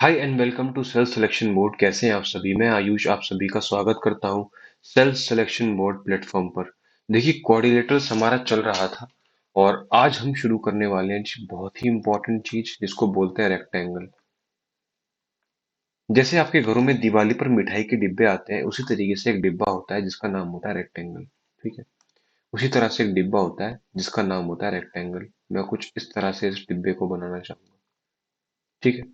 Hi and welcome to self selection mode. कैसे हैं आप सभी? मैं आयुष आप सभी का स्वागत करता हूं सेल्फ सिलेक्शन मोड प्लेटफॉर्म पर। देखिए, कोऑर्डिनेटर्स हमारा चल रहा था और आज हम शुरू करने वाले हैं बहुत ही इंपॉर्टेंट चीज जिसको बोलते हैं रेक्टेंगल। जैसे आपके घरों में दिवाली पर मिठाई के डिब्बे आते हैं, उसी तरीके से एक डिब्बा होता है जिसका नाम होता है रेक्टेंगल। ठीक है। उसी तरह से एक डिब्बा होता है जिसका नाम होता है रेक्टेंगल। मैं कुछ इस तरह से इस डिब्बे को बनाना चाहूंगा। ठीक है।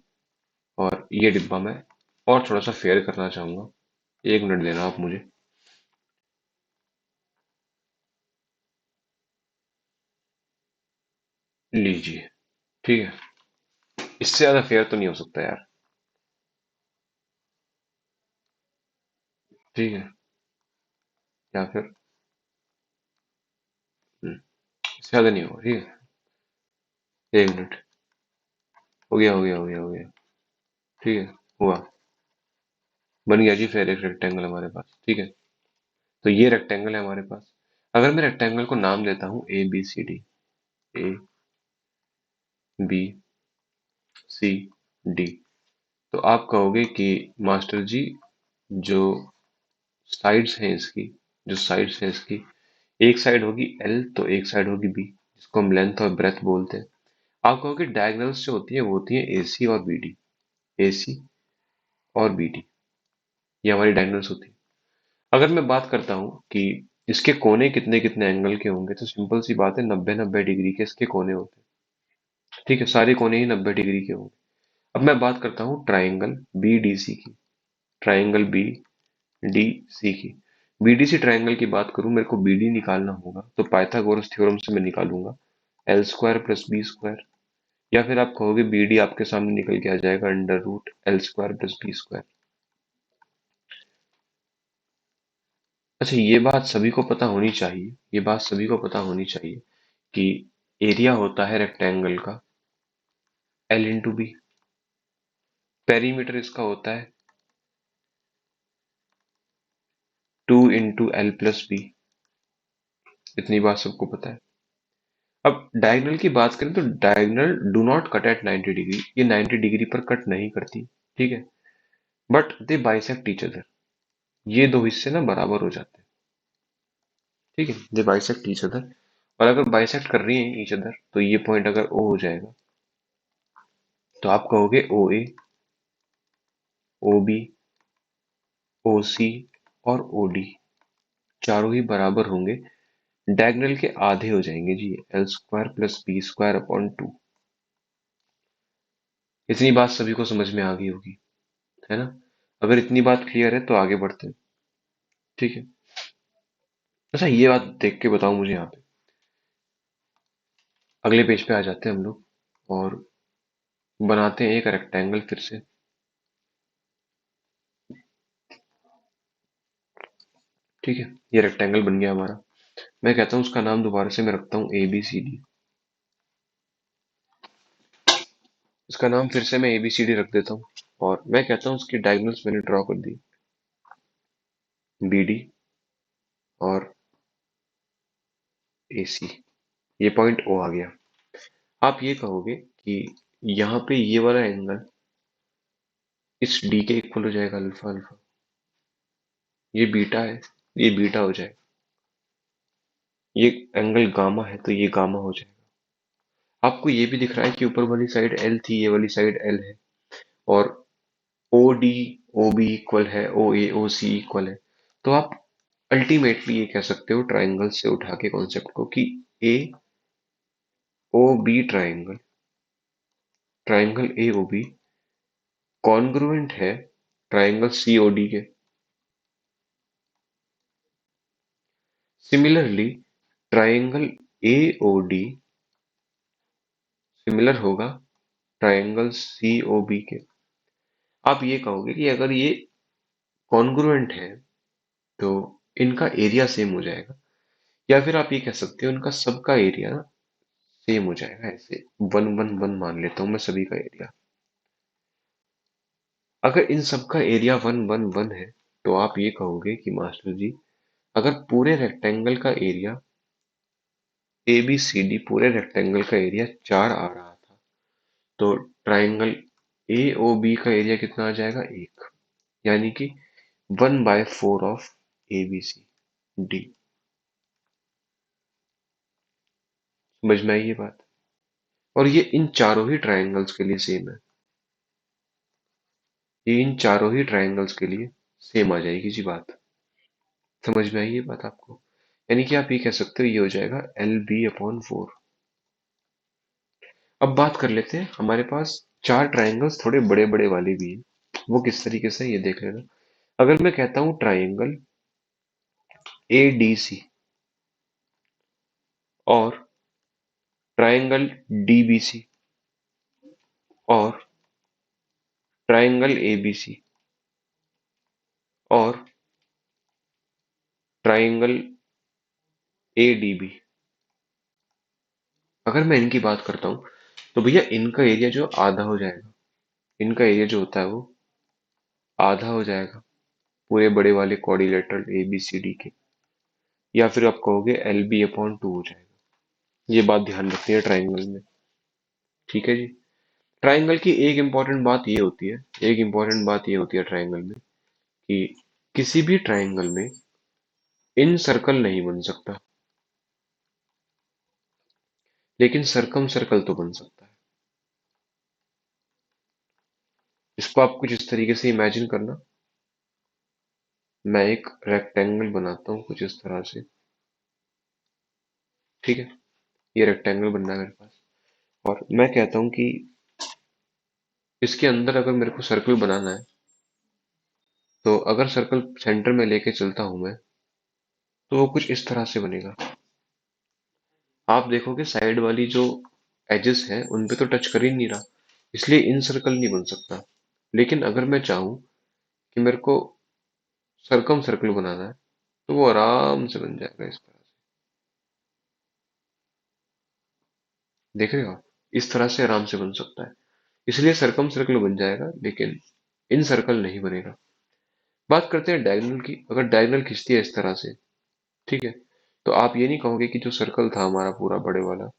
और ये डिब्बा मैं और थोड़ा सा फेयर करना चाहूंगा। 1 मिनट देना आप मुझे। लीजिए। ठीक है। इससे ज्यादा फेयर तो नहीं हो सकता यार। ठीक है। या फिर इससे ज्यादा नहीं होगा। ठीक है। 1 मिनट। हो गया, हो गया, हो गया, हो गया। ठीक है। हुआ। बन गया जी, फिर एक रेक्टेंगल हमारे पास। ठीक है। तो ये रेक्टेंगल है हमारे पास। अगर मैं रेक्टेंगल को नाम देता हूँ ABCD, ABCD, तो आप कहोगे कि मास्टर जी, जो साइड्स हैं इसकी जो साइड्स हैं इसकी, एक साइड होगी L तो एक साइड होगी B, जिसको हम लेंथ और ब्रेथ बोलते हैं। आप कहोगे डायगोनल्स जो होती है वो होती है AC और BD। AC और BD, ये हमारी डायगोनल्स होती है। अगर मैं बात करता हूँ कि इसके कोने कितने कितने एंगल के होंगे, तो सिंपल सी बात है, 90-90 डिग्री के इसके कोने होते हैं। ठीक है, सारे कोने ही 90 डिग्री के होंगे। अब मैं बात करता हूँ ट्राइंगल BDC की। ट्राइंगल BDC की। BDC ट्राइंगल की बात करूं, मेरे को BD निकालना होगा तो पाइथागोरस थ्योरम से मैं निकालूंगा L² + B²। या फिर आप कहोगे BD आपके सामने निकल के आ जाएगा √L² + B²। अच्छा, ये बात सभी को पता होनी चाहिए, ये बात सभी को पता होनी चाहिए कि एरिया होता है रेक्टेंगल का L × B। पेरीमीटर इसका होता है 2 × L + B। इतनी बात सबको पता है। अब डायगोनल की बात करें तो diagonal do not cut at 90 degree, ये 90 डिग्री पर कट नहीं करती। ठीक है। But they bisect each other, ये दो हिस्से ना बराबर हो जाते हैं। ठीक है, दे बाइसेक्ट ईच अदर। और अगर बाइसेक्ट कर रही है ईच अदर, तो ये पॉइंट अगर O हो जाएगा, तो आप कहोगे OA, OB, OC और OD चारों ही बराबर होंगे, डायगोनल के आधे हो जाएंगे जी, L² + B² / 2। इतनी बात सभी को समझ में आ गई होगी, है ना? अगर इतनी बात क्लियर है तो आगे बढ़ते हैं। ठीक है। अच्छा, ये बात देख के बताओ मुझे यहाँ पे। अगले पेज पे आ जाते हैं हम लोग और बनाते हैं एक रेक्टेंगल फिर से। ठीक है। ये रेक्टेंगल बन गया हमारा। मैं कहता हूँ उसका नाम दोबारा से मैं रखता हूँ ABCD। इसका नाम फिर से मैं ABCD रख देता हूँ। और मैं कहता हूँ उसकी डायगोनल्स मैंने ड्रॉ कर दी, BD और AC। ये पॉइंट O आ गया। आप ये कहोगे कि यहाँ पे ये वाला एंगल इस D के इक्वल हो जाएगा, अल्फा अल्फा। ये बीटा है, ये बीटा हो जाएगा। ये एंगल गामा है तो ये गामा हो जाएगा। आपको ये भी दिख रहा है कि ऊपर वाली साइड L थी, ये वाली साइड L है। और OD OB इक्वल है, OA OC इक्वल है। तो आप अल्टीमेटली ये कह सकते हो ट्राइंगल से उठा के कॉन्सेप्ट को कि AOB triangle, triangle AOB congruent है ट्राइंगल COD के। सिमिलरली ट्राइंगल AOD सिमिलर होगा ट्राइंगल COB के। आप ये कहोगे कि अगर ये कॉन्ग्रुएंट है तो इनका एरिया सेम हो जाएगा। या फिर आप ये कह सकते हो इनका सबका एरिया सेम हो जाएगा। ऐसे 1 1 1 मान लेता हूं मैं सभी का एरिया। अगर इन सबका एरिया 1 1 1 है, तो आप ये कहोगे कि मास्टर जी, अगर पूरे रेक्टेंगल का एरिया ABCD, पूरे रेक्टेंगल का एरिया 4 आ रहा था, तो ट्राइंगल ए ओ बी का एरिया कितना आ जाएगा, 1, यानी कि 1/4 of A B C D. समझ में आई ये बात? और ये इन चारों ही ट्रायंगल्स के लिए सेम है। ये इन चारों ही ट्रायंगल्स के लिए सेम आ जाएगी जी बात। समझ में आई ये बात आपको? यानी कि आप ये कह सकते हो ये हो जाएगा LB/4। अब बात कर लेते हैं, हमारे पास चार ट्रायंगल्स थोड़े बड़े बड़े वाले भी हैं, वो किस तरीके से ये देख लेना। अगर मैं कहता हूं ट्रायंगल ADC और ट्रायंगल DBC और ट्रायंगल ABC और ट्रायंगल ADB, अगर मैं इनकी बात करता हूं तो भैया इनका एरिया जो आधा हो जाएगा, इनका एरिया जो होता है वो आधा हो जाएगा पूरे बड़े वाले क्वाड्रिलेटरल ABCD के, या फिर आप कहोगे LB/2 हो जाएगा। ये बात ध्यान रखनी है ट्रायंगल में। ठीक है जी। ट्रायंगल की एक इंपॉर्टेंट बात ये होती है, एक इंपॉर्टेंट बात ये होती है ट्रायंगल में कि किसी भी ट्रायंगल में इन सर्कल नहीं बन सकता, लेकिन सरकम सर्कल तो बन सकता है। इसको आप कुछ इस तरीके से इमेजिन करना, मैं एक रेक्टेंगल बनाता हूँ कुछ इस तरह से। ठीक है, ये रेक्टेंगल बन रहा है मेरे पास, और मैं कहता हूँ कि इसके अंदर अगर मेरे को सर्कल बनाना है, तो अगर सर्कल सेंटर में लेके चलता हूं मैं, तो वो कुछ इस तरह से बनेगा। आप देखोगे साइड वाली जो एजेस हैं उन पे तो टच कर ही नहीं रहा, इसलिए इन सर्कल नहीं बन सकता। लेकिन अगर मैं चाहूं कि मेरे को सरकम सर्कल बनाना है, तो वो आराम से बन जाएगा इस तरह से। देख रहे हो आप, इस तरह से आराम से बन सकता है। इसलिए सरकम सर्कल बन जाएगा, लेकिन इन सर्कल नहीं बनेगा। बात करते हैं डायगोनल की। अगर डायगोनल खींचती है इस तरह से, ठीक है, तो आप ये नहीं कहोगे कि जो सर्कल था हमारा पूरा बड़े वाला,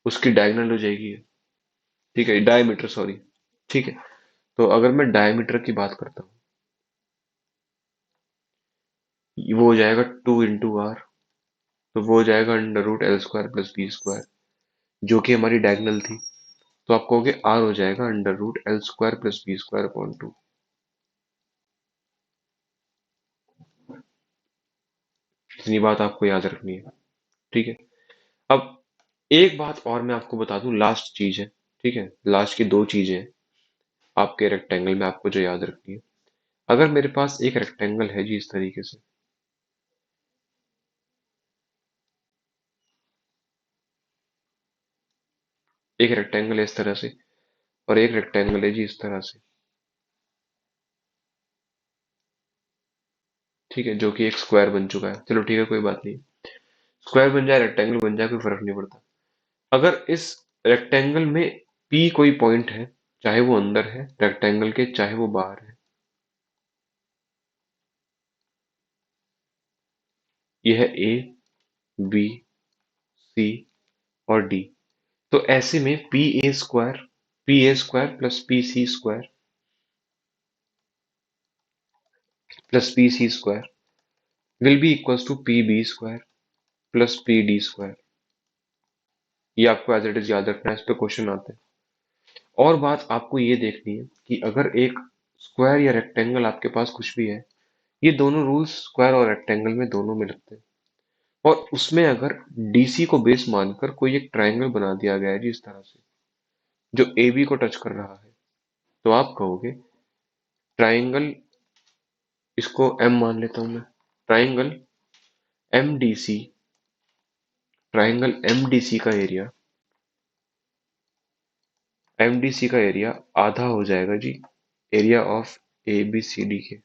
उसकी डायगोनल हो जाएगी। ठीक है, डायमीटर, सॉरी। ठीक है, तो अगर मैं डायमीटर की बात करता हूँ, वो हो जाएगा 2 × R, तो वो हो जाएगा √L² + B², जो कि हमारी डायगोनल थी। तो आप कहोगे R हो जाएगा √L² + B² 2। इतनी बात आपको याद रखनी है। ठीक है। अब एक बात और मैं आपको बता दूं, लास्ट चीज है। ठीक है, लास्ट की दो चीजें हैं आपके रेक्टेंगल में आपको जो याद रखनी है। अगर मेरे पास एक रेक्टेंगल है जी इस तरीके से, एक रेक्टेंगल है इस तरह से, और एक रेक्टेंगल है जी इस तरह से, ठीक है, जो कि एक स्क्वायर बन चुका है। चलो ठीक है, कोई बात नहीं, स्क्वायर बन जाए रेक्टेंगल बन जाए कोई फर्क नहीं पड़ता। अगर इस रेक्टेंगल में P कोई पॉइंट है, चाहे वो अंदर है रेक्टेंगल के चाहे वो बाहर है, यह है A, B, C और D, तो ऐसे में PA² + PC² will be equals to PB² + PD²। ये आपको एज इट इज याद रखना है, इस पे क्वेश्चन आते हैं। और बात आपको ये देखनी है कि अगर एक स्क्वायर या रेक्टेंगल आपके पास कुछ भी है, ये दोनों रूल्स स्क्वायर और रेक्टेंगल में दोनों में लगते हैं, और उसमें अगर DC को बेस मानकर कोई एक ट्रायंगल बना दिया गया है जी इस तरह से, जो AB को टच कर रहा है, तो आप कहोगे ट्रायंगल, इसको M मान लेता हूं मैं, ट्रायंगल MDC, ट्रायंगल MDC का एरिया आधा हो जाएगा जी एरिया ऑफ ABCD के।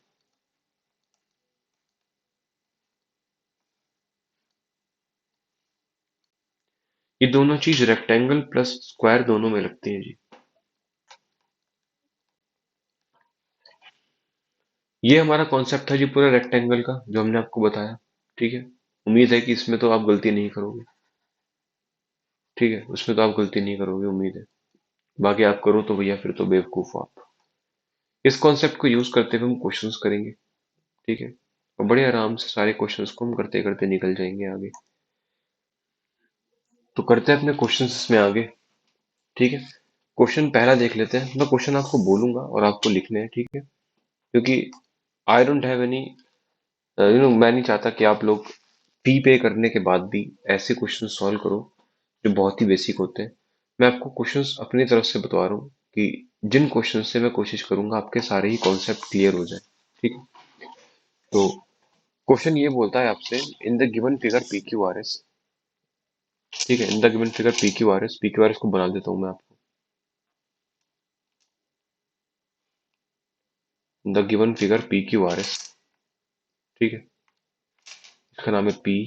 ये दोनों चीज रेक्टेंगल प्लस स्क्वायर दोनों में लगती है जी। ये हमारा कॉन्सेप्ट था जी पूरा रेक्टेंगल का, जो हमने आपको बताया। ठीक है, उम्मीद है कि इसमें तो आप गलती नहीं करोगे। ठीक है, उसमें तो आप गलती नहीं करोगे, उम्मीद है। बाकी आप करो तो भैया फिर तो बेवकूफ हो आप। इस कॉन्सेप्ट को यूज करते हुए हम क्वेश्चंस करेंगे, ठीक है, और बड़े आराम से सारे क्वेश्चंस को हम करते करते निकल जाएंगे आगे। तो करते हैं अपने क्वेश्चंस इसमें आगे, ठीक है। क्वेश्चन पहला देख लेते हैं। मैं क्वेश्चन आपको बोलूंगा और आपको लिखने हैं, ठीक है, क्योंकि आई डोंट हैव एनी, मैं नहीं चाहता कि आप लोग फी पे करने के बाद भी ऐसे क्वेश्चन सॉल्व करो जो बहुत ही बेसिक होते हैं। मैं आपको क्वेश्चंस अपनी तरफ से बता रहा हूँ कि जिन क्वेश्चन से मैं कोशिश करूंगा आपके सारे ही कॉन्सेप्ट क्लियर हो जाए, ठीक है। तो क्वेश्चन ये बोलता है आपसे, in the given figure P Q R S, ठीक है, in the given figure P Q R S, P Q R S को बना देता हूँ मैं आपको। The given figure P Q R S, ठीक है, इसका नाम है पी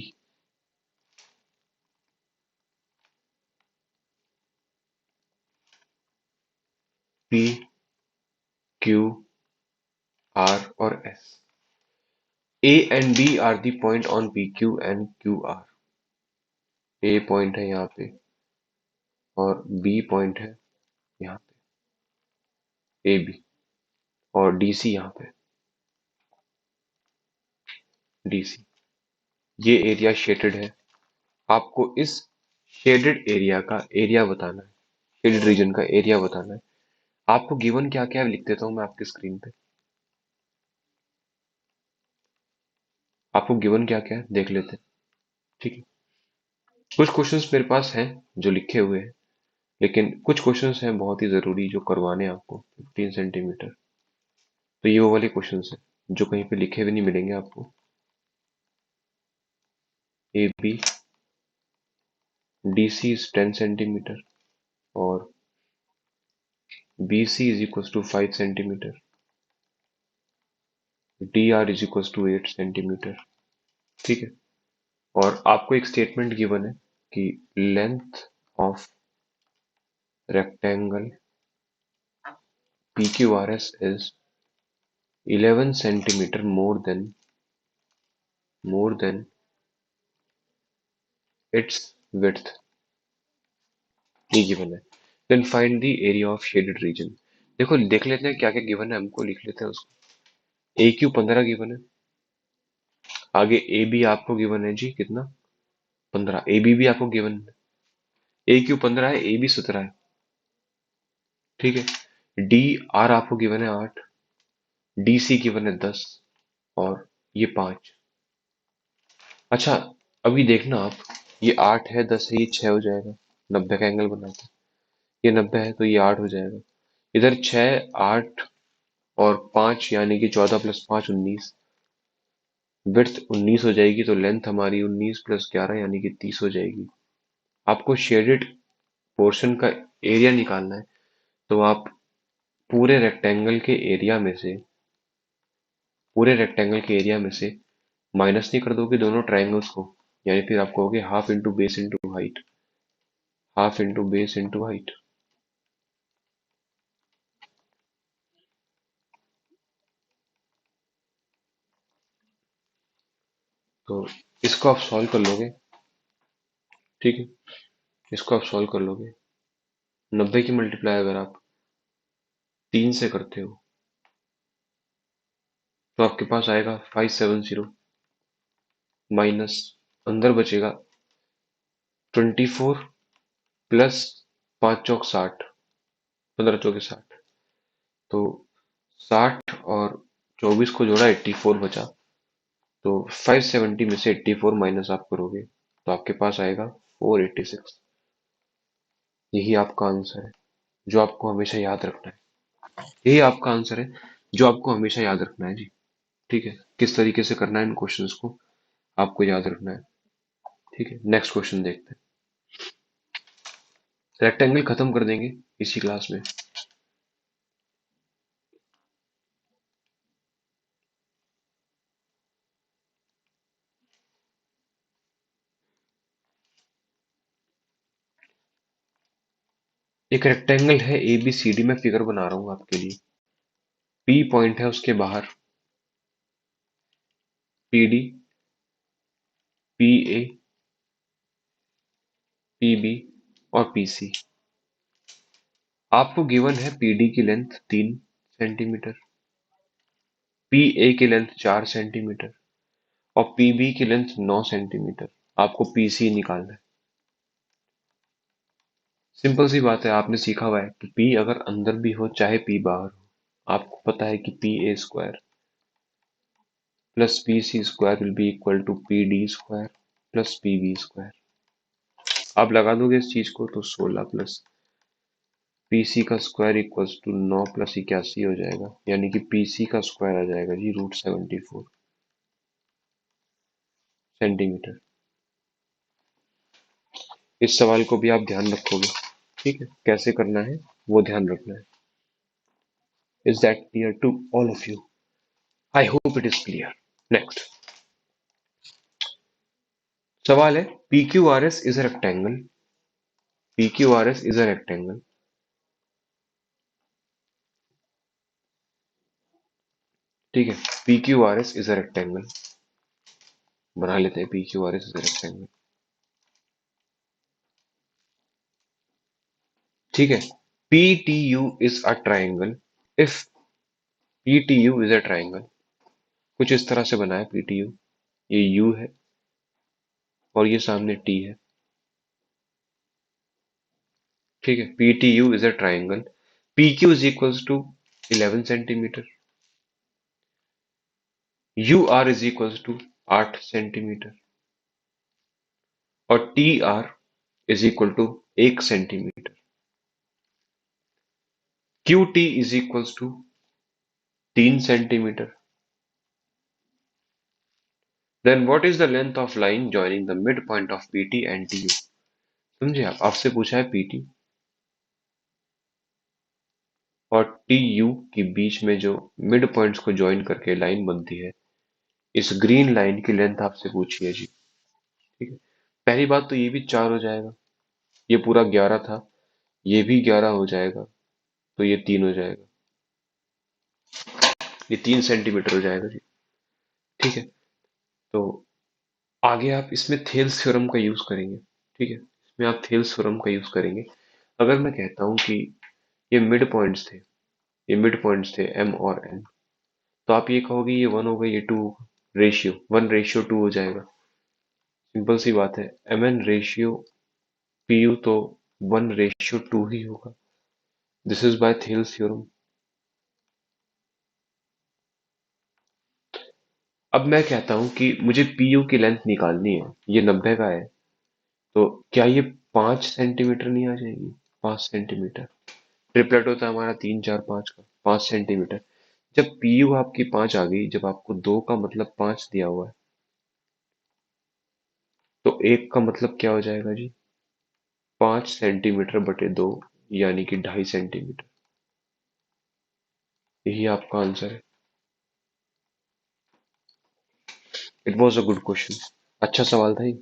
क्यू आर और S. A and B are the point on P Q and Q R. A point है यहाँ पे और बी पॉइंट है यहाँ पे, ए बी, और डी सी यहाँ पे, डी सी। ये एरिया शेडेड है। आपको इस शेडेड एरिया का एरिया बताना है, शेडेड रीजन का एरिया बताना है। आपको गिवन क्या क्या है लिख देता हूँ मैं आपकी स्क्रीन पे। आपको गिवन क्या क्या है देख लेते हैं, ठीक है। कुछ क्वेश्चंस मेरे पास हैं जो लिखे हुए हैं, लेकिन कुछ क्वेश्चंस हैं बहुत ही जरूरी जो करवाने हैं आपको, 15 सेंटीमीटर। तो ये वो वाले क्वेश्चंस हैं जो कहीं पे लिखे हुए नहीं मिलेंगे आपको। A B, D C is 10 centimetre, और B C is equal to 5 centimetre, D R is equal to 8 centimetre, ठीक है। और आपको एक स्टेटमेंट गिवन है कि length of rectangle P Q R S is 11 centimetre more than its width, ये given है। Then find the area of shaded region. देखो देख लेते हैं क्या क्या गिवन है, हमको लिख लेते हैं उसको। ए क्यू 15 गिवन है, आगे ए बी आपको गिवन है जी कितना, 15। ए बी भी आपको गिवन है, ए क्यू 15 है, ए बी 17 है, ठीक है। डी आर आपको गिवन है 8, डी सी गिवन है 10, और ये 5। अच्छा, अभी देखना आप, ये 8 है, 10 है, ये 6 हो जाएगा, 90 का एंगल बनाते हैं। ये 90 है तो ये 8 हो जाएगा। इधर 6, 8 और 5 यानी कि 14 प्लस 5 19, विड्थ 19 हो जाएगी, तो लेंथ हमारी 19 प्लस 11 यानी कि 30 हो जाएगी। आपको शेडेड पोर्शन का एरिया निकालना है, तो आप पूरे रेक्टेंगल के एरिया में से, पूरे रेक्टेंगल के एरिया में से माइनस नहीं कर दोगे दोनों ट्राइंगल्स को, यानी फिर आप कहोगे half into base into height, half into base into height. तो इसको आप सॉल्व कर लोगे, ठीक है, इसको आप सॉल्व कर लोगे। 90 की मल्टीप्लाई अगर आप 3 से करते हो तो आपके पास आएगा 570, माइनस अंदर बचेगा 24 प्लस 5 चौक 60, 15 चौके 60, तो 60 और 24 को जोड़ा 84 बचा। तो 570 में से 84 माइनस आप करोगे तो आपके पास आएगा 486। यही आपका आंसर है जो आपको हमेशा याद रखना है। यही आपका आंसर है जो आपको हमेशा याद रखना है जी, ठीक है। किस तरीके से करना है इन क्वेश्चंस को आपको याद रखना है, ठीक है। नेक्स्ट क्वेश्चन देखते हैं। रेक्टेंगल खत्म कर देंगे इसी क्लास में। एक रेक्टेंगल है ए बी सी डी, मैं फिगर बना रहा हूँ आपके लिए। पी पॉइंट है उसके बाहर, P D, P A, P B और पी सी। आपको गिवन है पीडी की लेंथ 3 सेंटीमीटर, पी ए की लेंथ 4 सेंटीमीटर और पीबी की लेंथ 9 सेंटीमीटर। आपको पीसी निकालना है। सिंपल सी बात है, आपने सीखा हुआ है कि पी अगर अंदर भी हो चाहे पी बाहर हो, आपको पता है कि P A square plus P C square will be equal to P D square plus P B square. आप लगा दोगे इस चीज को तो 16 प्लस पी सी का स्क्वायर इक्वल्स टू 9 प्लस 81 हो जाएगा, यानी कि पी सी का स्क्वायर आ जाएगा जी √74 सेंटीमीटर। इस सवाल को भी आप ध्यान रखोगे, ठीक है? कैसे करना है वो ध्यान रखना है। Is that clear to all of you? I hope it is clear. Next सवाल है, P Q R S is a rectangle. P Q R S is a rectangle, ठीक है? P Q R S is a rectangle, बना लेते हैं P Q R S is a rectangle, ठीक है? P T U is a triangle if P T U is a triangle. कुछ इस तरह से बना है पी टी यू, ये यू है और ये सामने टी है, ठीक है? P T U is a triangle, P Q is equals to 11 centimetre, U R is equals to 8 centimetre और T R is equal to 1 centimetre. Q T is equals to 3 centimetre. Then what is the length of line joining the mid point of P T and T U? समझे आप? आपसे पूछा है P T और T U के बीच में जो mid points को ज्वाइन करके लाइन बनती है, इस ग्रीन लाइन की लेंथ आपसे पूछी है जी, ठीक है? पहली बात तो ये भी 4 हो जाएगा, ये पूरा 11 था, ये भी 11 हो जाएगा, तो ये 3 हो जाएगा, ये 3 सेंटीमीटर हो जाएगा जी, ठीक है? तो आगे आप इसमें थेल्स थ्योरम का यूज करेंगे, ठीक है? इसमें आप थेल्स थ्योरम का यूज करेंगे। अगर मैं कहता हूं कि ये मिड पॉइंट्स थे, ये मिड पॉइंट्स थे एम और एन, तो आप ये कहोगे ये 1 होगा, ये 2 होगा, रेशियो 1:2 हो जाएगा। सिंपल सी बात है, M N ratio P U तो 1:2 ही होगा। This is by Thales theorem. अब मैं कहता हूं कि मुझे पी यू की लेंथ निकालनी है, ये 90 का है, तो क्या ये 5 सेंटीमीटर नहीं आ जाएगी? 5 सेंटीमीटर, ट्रिपलेट होता है हमारा 3 4 5 का, 5 सेंटीमीटर। जब पी यू आपकी 5 आ गई, जब आपको 2 का मतलब 5 दिया हुआ है, तो 1 का मतलब क्या हो जाएगा जी? 5 सेंटीमीटर बटे 2, यानी कि 2.5 सेंटीमीटर। यही आपका आंसर है। It was a good question, अच्छा सवाल था ये।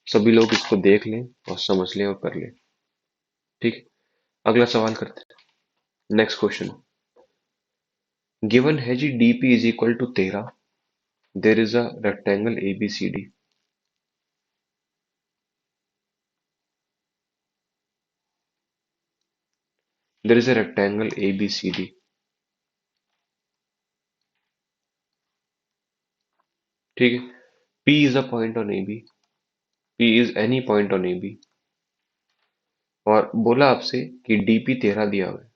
सभी लोग इसको देख लें और समझ लें और कर लें, ठीक है? अगला सवाल करते हैं। नेक्स्ट क्वेश्चन गिवन है जी, DP is equal to 13, there is a rectangle A B C D. There is a rectangle A B C D, ठीक है? P is a point on A B, P is any point on A B, और बोला आपसे कि DP 13 दिया हुआ है,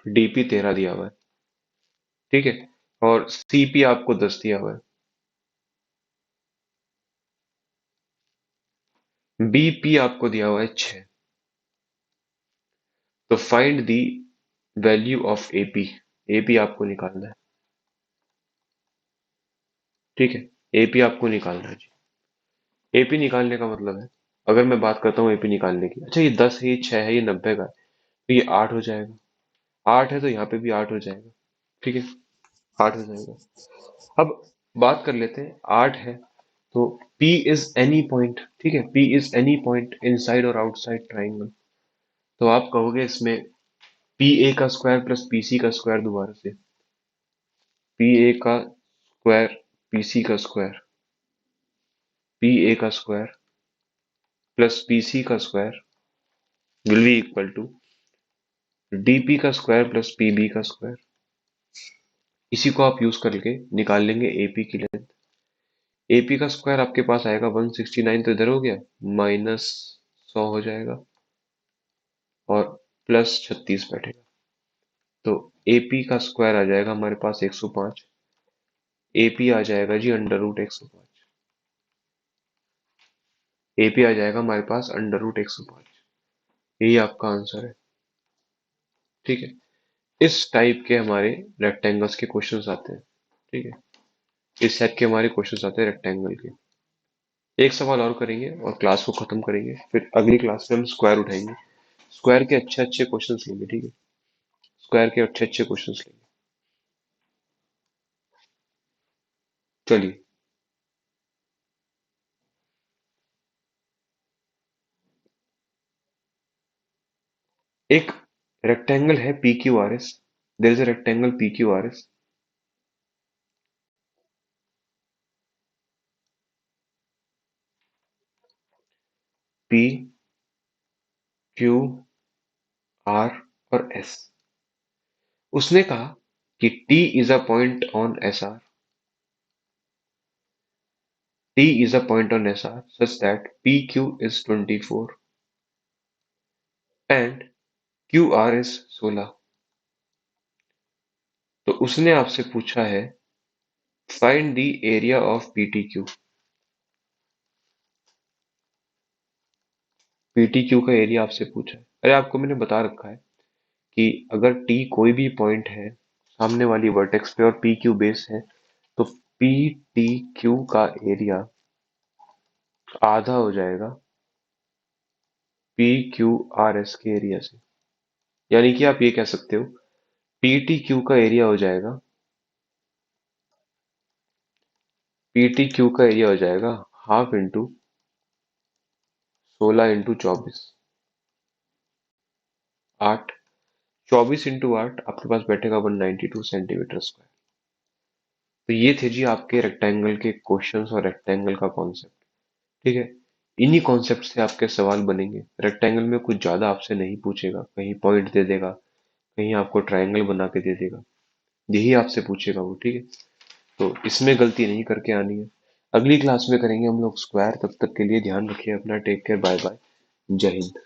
DP 13 दिया हुआ है, ठीक है? और सीपी आपको 10 दिया हुआ है, बीपी आपको दिया हुआ है 6। तो find the value of AP, AP आपको निकालना है, ठीक है? एपी आपको निकालना है जी। एपी निकालने का मतलब है, अगर मैं बात करता हूँ एपी निकालने की, अच्छा ये 10 है, ये 6 है, ये 90 का है, तो ये 8 हो जाएगा। 8 है तो यहाँ पे भी 8 हो जाएगा, ठीक है? 8 हो जाएगा। अब बात कर लेते हैं, 8 है तो P इज एनी पॉइंट, ठीक है? P is any point inside और आउटसाइड ट्राइंगल। तो आप कहोगे इसमें पी ए का स्क्वायर प्लस पी सी का स्क्वायर, दोबारा से पी ए का स्क्वायर, पी सी का स्क्वायर, पी ए का स्क्वायर प्लस पी सी का square will be equal to DP का स्क्वायर प्लस पीबी का स्क्वायर। इसी को आप यूज करके निकाल लेंगे एपी की लेंथ। एपी का स्क्वायर आपके पास आएगा 169, तो इधर हो गया, -100 हो जाएगा और +36 बैठेगा। तो एपी का स्क्वायर आ जाएगा हमारे पास 105। एपी आ जाएगा जी √105। एपी आ जाएगा हमारे पास √105। यही आपका आंसर है। ठीक है। इस टाइप के हमारे रेक्टेंगल्स के क्वेश्चंस आते हैं। ठीक है। इस टाइप के हमारे क्वेश्चंस आते हैं रेक्टेंगल के। एक सवाल और करेंगे और क्लास को खत्म करेंगे, फिर अगली क्लास में हम स्क्वायर उठाएंगे। स्क्वायर के अच्छे अच्छे क्वेश्चंस लेंगे। ठीक है। स्क्वायर के अच्छे अच्छे क्वेश्चंस लेंगे। चलिए। एक रेक्टेंगल है P Q R S. There is a rectangle P Q R S. P Q R और एस। उसने कहा कि T is a point on S R. T is a point on SR such that PQ is 24 and QR is 16। तो उसने आपसे पूछा है find the area of PTQ। PTQ का एरिया आपसे पूछा है। अरे आपको मैंने बता रखा है कि अगर T कोई भी पॉइंट है सामने वाली वर्टेक्स पे और PQ बेस है, तो PTQ का एरिया आधा हो जाएगा PQRS के एरिया से। यानी कि आप ये कह सकते हो PTQ का एरिया हो जाएगा, PTQ का एरिया हो जाएगा हाफ इंटू 16 × 24, 8। 24 × 8 आपके पास बैठेगा 192 सेंटीमीटर स्क्वायर। तो ये थे जी आपके रेक्टेंगल के क्वेश्चंस और रेक्टेंगल का कॉन्सेप्ट। ठीक है। इन्हीं कॉन्सेप्ट से आपके सवाल बनेंगे। रेक्टेंगल में कुछ ज्यादा आपसे नहीं पूछेगा, कहीं पॉइंट दे देगा, कहीं आपको ट्रायंगल बना के दे देगा, यही आपसे पूछेगा वो। ठीक है। तो इसमें गलती नहीं करके आनी है। अगली क्लास में करेंगे हम लोग स्क्वायर। तब तक के लिए ध्यान रखिए अपना। Take care. Bye bye. जय हिंद।